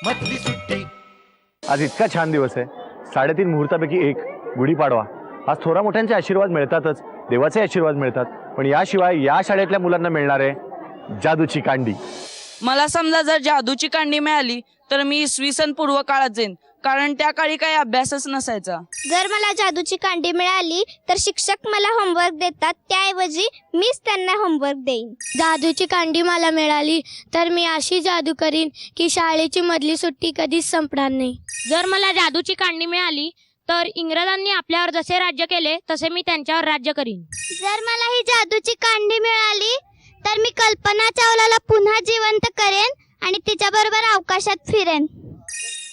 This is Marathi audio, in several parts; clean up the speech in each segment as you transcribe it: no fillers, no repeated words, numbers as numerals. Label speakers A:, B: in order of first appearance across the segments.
A: मधली सुट्टी।
B: आज इतका छान दिवस आहे, 3.5 मुहूर्तापैकी एक गुढीपाडवा। आज थोरा मोठ्यांचे आशीर्वाद मिळतातच, देवाचे आशीर्वाद मिळतात, पण याशिवाय या शाळेतल्या मुलांना मिळणार आहे जादूची कांडी।
C: मला समजा जर जादूची कांडी मिळाली तर मी इसवी सन पूर्व काळात जाईन, कारण त्या काळी काही अभ्यासच नसायचा।
D: जर मला जादूची कांडी मिळाली तर शिक्षक मला होमवर्क देतात, त्याऐवजी मीच त्यांना होमवर्क देईन।
E: जादूची कांडी मला मिळाली तर मी अशी जादू करीन की शाळेची मधली सुट्टी कधीच संपणार नाही।
F: जर मला जादूची कांडी मिळाली तर इंग्रजांनी आपल्यावर जसे राज्य केले तसे मी त्यांच्यावर राज्य करीन।
D: जर मला ही जादूची कांडी मिळाली तर मी कल्पना चावलाला पुन्हा जिवंत करेन आणि तिच्याबरोबर अवकाशात फिरेन।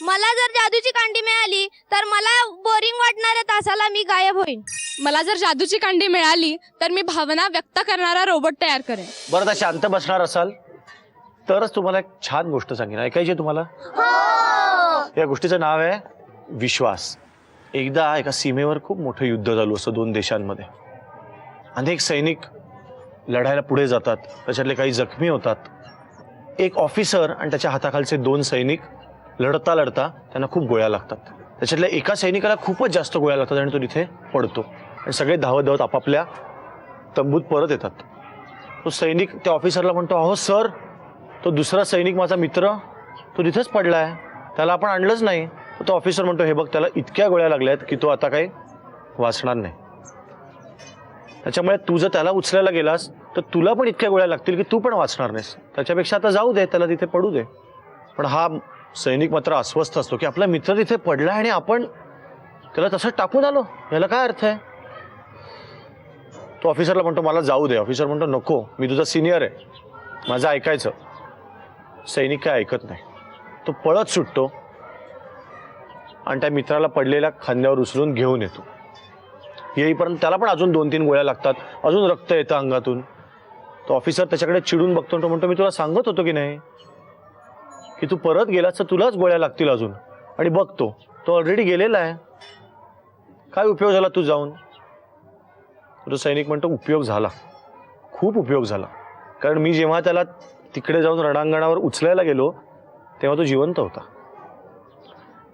E: मला जर जादूची कांडी मिळाली तर मला बोरिंग वाटणाऱ्या तासाला मी गायब होईन। मला जर जादूची कांडी मिळाली तर मी भावना व्यक्त करणारा रोबोट तयार करेन।
B: बरं, आता शांत बसणार असाल तरच तुम्हाला एक छान गोष्ट सांगेन, ऐकायची तुम्हाला? या गोष्टीचं नाव आहे विश्वास। एकदा एका सीमेवर खूप मोठं युद्ध झालं असतं 2 देशांमध्ये। अनेक सैनिक लढायला पुढे जातात, त्याच्यातले काही जखमी होतात। एक ऑफिसर आणि त्याच्या हाताखालचे 2 सैनिक लढता लढता त्यांना खूप गोळ्या लागतात। त्याच्यातल्या एका सैनिकाला खूपच जास्त गोळ्या लागतात आणि तो तिथे पडतो आणि सगळे धावत धावत आपापल्या तंबूत परत येतात। तो सैनिक त्या ऑफिसरला म्हणतो, अहो सर, तो दुसरा सैनिक माझा मित्र तो तिथेच पडलाय, त्याला आपण आणलंच नाही। तो ऑफिसर म्हणतो, हे बघ, त्याला इतक्या गोळ्या लागल्यात की तो आता काही वाचणार नाही, त्याच्यामुळे तू जर त्याला उचलायला गेलास तर तुला पण इतक्या गोळ्या लागतील की तू पण वाचणार नाहीस, त्याच्यापेक्षा आता जाऊ दे, त्याला तिथे पडू दे। पण हा सैनिक मात्र अस्वस्थ असतो की आपला मित्र तिथे पडला आणि आपण त्याला तसं टाकून आलो, याला काय अर्थ आहे? तो ऑफिसरला म्हणतो, मला जाऊ दे। ऑफिसर म्हणतो, नको, मी तुझा सिनियर आहे, माझं ऐकायचं। सैनिक काय ऐकत नाही, तो पळत सुटतो आणि त्या मित्राला पडलेल्या खांद्यावर उचलून घेऊन येतो। येईपर्यंत त्याला पण अजून 2-3 गोळ्या लागतात, अजून रक्त येतं अंगातून। तो ऑफिसर त्याच्याकडे चिडून बघतो, तो म्हणतो, मी तुला सांगत होतो की नाही की तू परत गेलास तर तुलाच गोळ्या लागतील अजून, आणि बघतो तो ऑलरेडी गेलेला आहे, काय उपयोग झाला तू जाऊन? तो सैनिक म्हणतो, उपयोग झाला, खूप उपयोग झाला, कारण मी जेव्हा त्याला तिकडे जाऊन रणांगणावर उचलायला गेलो तेव्हा तो जिवंत होता,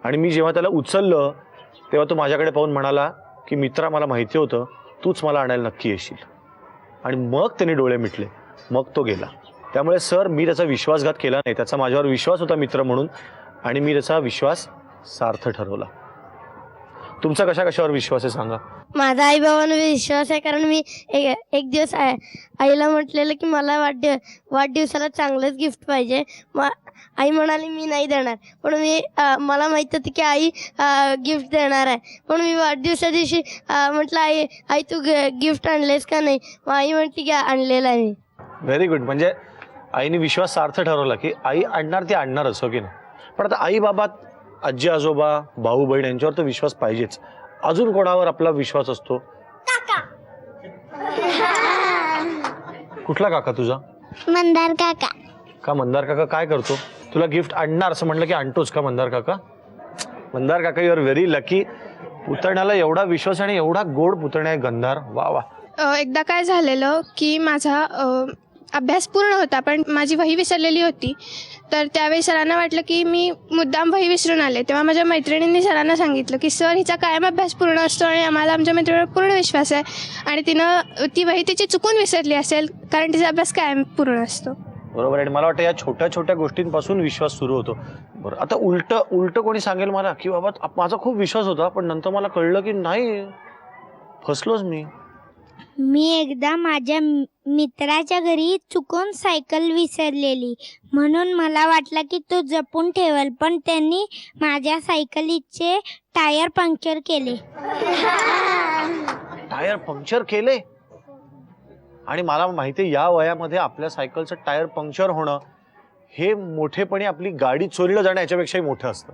B: आणि मी जेव्हा त्याला उचललं तेव्हा तो माझ्याकडे पाहून म्हणाला की मित्रा, मला माहिती होतं तूच मला आणायला नक्की येशील, आणि मग त्याने डोळे मिटले, मग तो गेला। त्यामुळे सर, मी त्याचा विश्वासघात केला नाही, त्याचा माझ्यावर विश्वास होता मित्र म्हणून, आणि मी त्याचा विश्वास सार्थ ठरवला। तुमचा कशावर विश्वास आहे सांगा?
E: माझा आई बाबांवर विश्वास आहे, कारण मी एक दिवस आईला म्हटलेलं की मला वाढदिवसाला चांगलंच गिफ्ट पाहिजे। आई म्हणाली मी नाही देणार, पण मला माहित होती की आई गिफ्ट देणार आहे, पण मी वाढदिवसा दिवशी म्हटलं, आई तू गिफ्ट आणलेस का नाही? मग आई म्हणते की आणलेलं आहे मी।
B: व्हेरी गुड, म्हणजे आईने विश्वास सार्थ ठरवला की आई आणणार ती आणणारच, हो की नाही? पण आता आई बाबा, आजी आजोबा, भाऊ बहीण यांच्यावर तर विश्वास पाहिजेच। अजून कोणावर आपला विश्वास असतो?
D: काका।
B: कुठला काका तुझा?
D: मंदार काका।
B: का मंदार काका काय करतो? तुला गिफ्ट आणणार असं म्हटलं की आणतोच का मंदार काका? मंदार काका, यू आर व्हेरी लकी, पुतण्याला एवढा विश्वास आणि एवढा गोड पुतण्या आहे गंधार, वा वा।
G: एकदा काय झालेलं की माझा अभ्यास पूर्ण होता पण माझी वही विसरलेली होती, तर त्यावेळी सरांना वाटलं की मी मुद्दाम वही विसरून आले। तेव्हा माझ्या मैत्रिणींनी सरांना सांगितलं की सर, हिचा कायम अभ्यास पूर्ण असतो आणि आम्हाला आमच्या मैत्रिणीवर पूर्ण विश्वास आहे, आणि तिनं ती वही तिची चुकून विसरली असेल, कारण तिचा अभ्यास कायम पूर्ण असतो।
B: बरोबर आहे, मला वाटतं या छोट्या छोट्या गोष्टींपासून विश्वास सुरू होतो। बरं, आता उलट कोणी सांगेल मला की बाबा माझा खूप विश्वास होता पण नंतर मला कळलं की नाही, फसलोच
D: मी एकदा माझ्या मित्राच्या घरी चुकून सायकल विसरलेली, म्हणून मला वाटलं की तो जपून ठेवल, पण त्यांनी माझ्या सायकलीचे टायर पंक्चर केले।
B: टायर पंक्चर केले? आणि मला माहिती आहे, या वयामध्ये आपल्या सायकलचं टायर पंक्चर होणं हे मोठेपणी आपली गाडी चोरीला जाणं याच्यापेक्षाही मोठं असतं।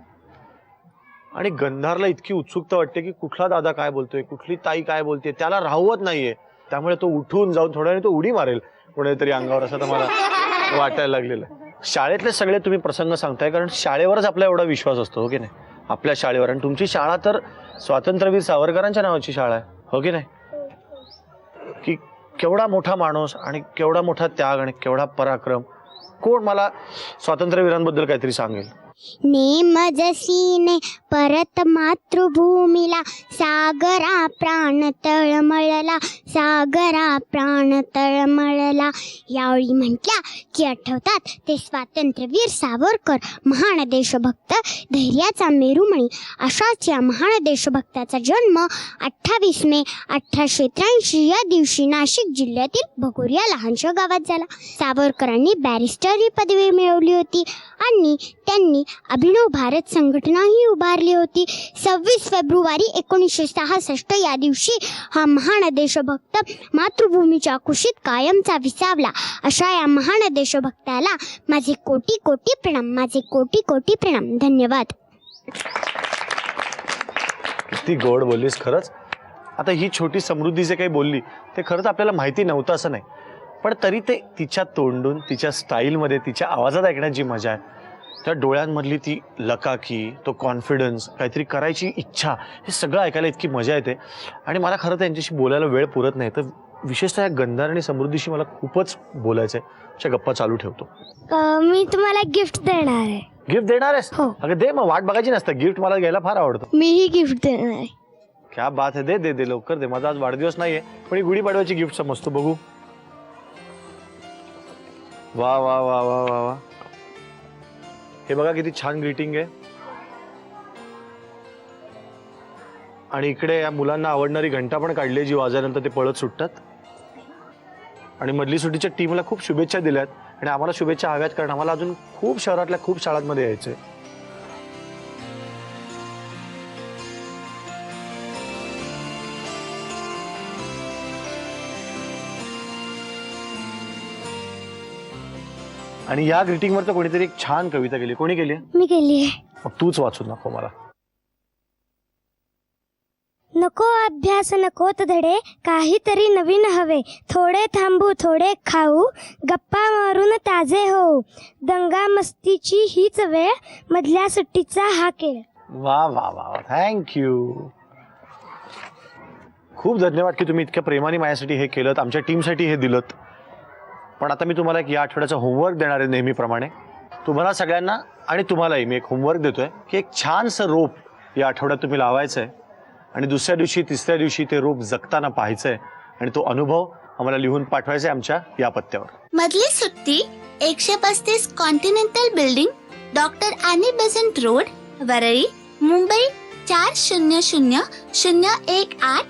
B: आणि गंधारला इतकी उत्सुकता वाटते की कुठला दादा काय बोलतोय, कुठली ताई काय बोलते, त्याला राहवत नाहीये, त्यामुळे तो उठून जाऊन थोड्या वेळाने तो उडी मारेल कोणीतरी अंगावर, असं तर मला वाटायला लागलेलं आहे। शाळेतले सगळे तुम्ही प्रसंग सांगताय कारण शाळेवरच आपला एवढा विश्वास असतो, हो की नाही? आपल्या शाळेवर, आणि तुमची शाळा तर स्वातंत्र्यवीर सावरकरांच्या नावाची शाळा आहे, हो की नाही? की केवढा मोठा माणूस आणि केवढा मोठा त्याग आणि केवढा पराक्रम। कोण मला स्वातंत्र्यवीरांबद्दल काहीतरी सांगेल?
D: नेम जसीने परत मातृभूमीला, सागरा प्राण तळमळला, सागरा प्राण तळमळला. यावेळी म्हटल्या की आठवतात ते स्वातंत्र्यवीर सावरकर, महान देशभक्त, धैर्याचा मेरुमणी. अशाच या महान देशभक्ताचा जन्म 28 मे 1883 या दिवशी नाशिक जिल्ह्यातील भगोरी या लहानशा गावात झाला. सावरकरांनी बॅरिस्टर ही पदवी मिळवली होती आणि त्यांनी अभिनव भारत संघटनाही उभारली होती. 26 फेब्रुवारी 1966 या दिवशी हा महान देशभक्त मातृभूमीच्या कुशीत कायमचा विसावला. अशा या महान देशभक्ताला माझे कोटी कोटी प्रणाम, माझे कोटी कोटी प्रणाम. धन्यवाद.
B: किती गोड बोललीस खरंच. आता ही छोटी समृद्धी जे काही बोलली ते खरंच आपल्याला माहिती नव्हतं असं नाही, पण तरी ते तिच्या तोंडून, तिच्या स्टाईलमध्ये, तिच्या आवाजात ऐकण्यात जी मजा आहे, त्या डोळ्यांमधली ती लकाकी, तो कॉन्फिडन्स, काहीतरी करायची इच्छा, हे सगळं ऐकायला इतकी मजा येते. आणि मला खरं तर यांच्याशी बोलायला वेळ पुरत नाही, तर विशेषतः या गंधार आणि समृद्धीशी मला खूपच बोलायचं आहे. अशा गप्पा चालू ठेवतो.
E: मी तुम्हाला गिफ्ट देणार आहे.
B: गिफ्ट देणार आहेस?
E: हो.
B: अगं दे, मग वाट बघायची नसतं. गिफ्ट मला घ्यायला फार आवडतं.
E: मीही गिफ्ट देणार आहे.
B: क्या बात आहे. दे दे दे, लवकर दे. माझा आज वाढदिवस नाहीये, पण ही गुढीपाडव्याची गिफ्ट समजतो. बघू. वा वा वा वा वा वा. हे बघा किती छान ग्रीटिंग आहे. आणि इकडे या मुलांना आवडणारी घंटा पण काढली, जी वाजल्यानंतर ते पळत सुटतात. आणि मधली सुट्टीच्या टीमला खूप शुभेच्छा दिल्यात आणि आम्हाला शुभेच्छा हव्यात, कारण आम्हाला अजून खूप शहरातल्या खूप शाळांमध्ये यायचंय. आणि या ग्रीटिंगवर तर कोणीतरी एक छान कविता केली. कोणी केली?
E: मी केली आहे.
B: मग तूच वाचून दाखव मला.
E: नको अभ्यास नकोत धडे, काहीतरी नवीन हवे, थोडे थांबू थोडे खाऊ, गप्पा मारून ताजे होऊ, दंगा मस्तीची हीच वेळ, मधल्या सुट्टीचा हा खेळ.
B: वा वा वा, थँक्यू. खूप धन्यवाद की तुम्ही इतक्या प्रेमाने माझ्यासाठी हे केलं, आमच्या टीमसाठी हे दिलं. पण आता मी तुम्हाला एक या आठवड्याचा होमवर्क देणार आहे. नेहमीप्रमाणे तुम्हाला सगळ्यांना आणि तुम्हालाही मी एक होमवर्क देतोय की एक छानसं रोप या आठवड्यात तुम्ही लावायचं आहे आणि दुसऱ्या दिवशी, तिसऱ्या दिवशी ते रोप जगताना पाहायचं आहे आणि तो अनुभव आम्हाला लिहून पाठवायचा आहे आमच्या या पत्त्यावर.
A: मधली सुट्टी 135 continental building, doctor Annie Besant road, Worli, Mumbai 400018.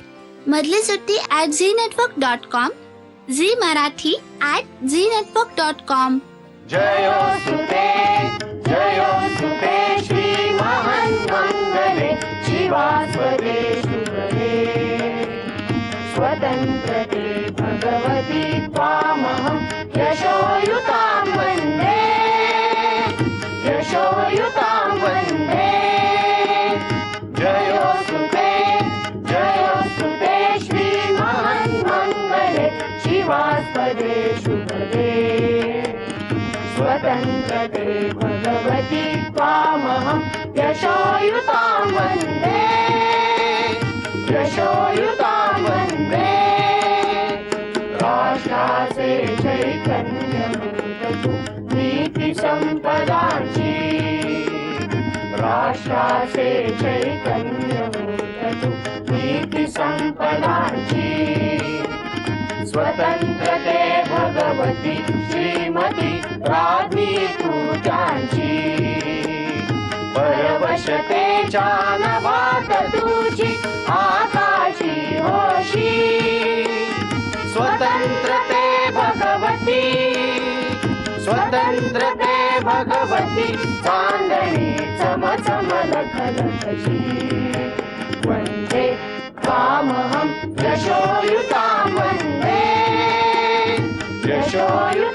A: मधली सुट्टी @ZNetwork.com, झी मराठी @ZNetwork.com.
B: जय सुते, जय सुते, श्री महान मंगले, शिवास्पदे शुभदे, स्वतंत्रते भगवती त्वामहं, यशोयुतां वन्दे, यशोयुतां वन्दे. जय सुते, श्री महान मंगले, शिवास्पदे शुभदे, स्वतंत्रते भगवती त्वामहं, यशोयुतां वन्दे, यशोयुतां वन्दे. राष्ट्राचे चैतन्यमूर्ततु नीती संपदाची, राष्ट्राचे चैतन्यमूर्ततु नीती संपदाची, स्वतंत्रते भगवती श्रीमती राज्ञी तुझ्यांची, परवशतेच्या नभात तुझी आकाशी होशी, स्वतंत्रते भगवती, स्वतंत्रते भगवती, चांदणी चमचम लखलखशी, वन्दे त्वामहं, यशोयुतां वन्दे, यशोयुतां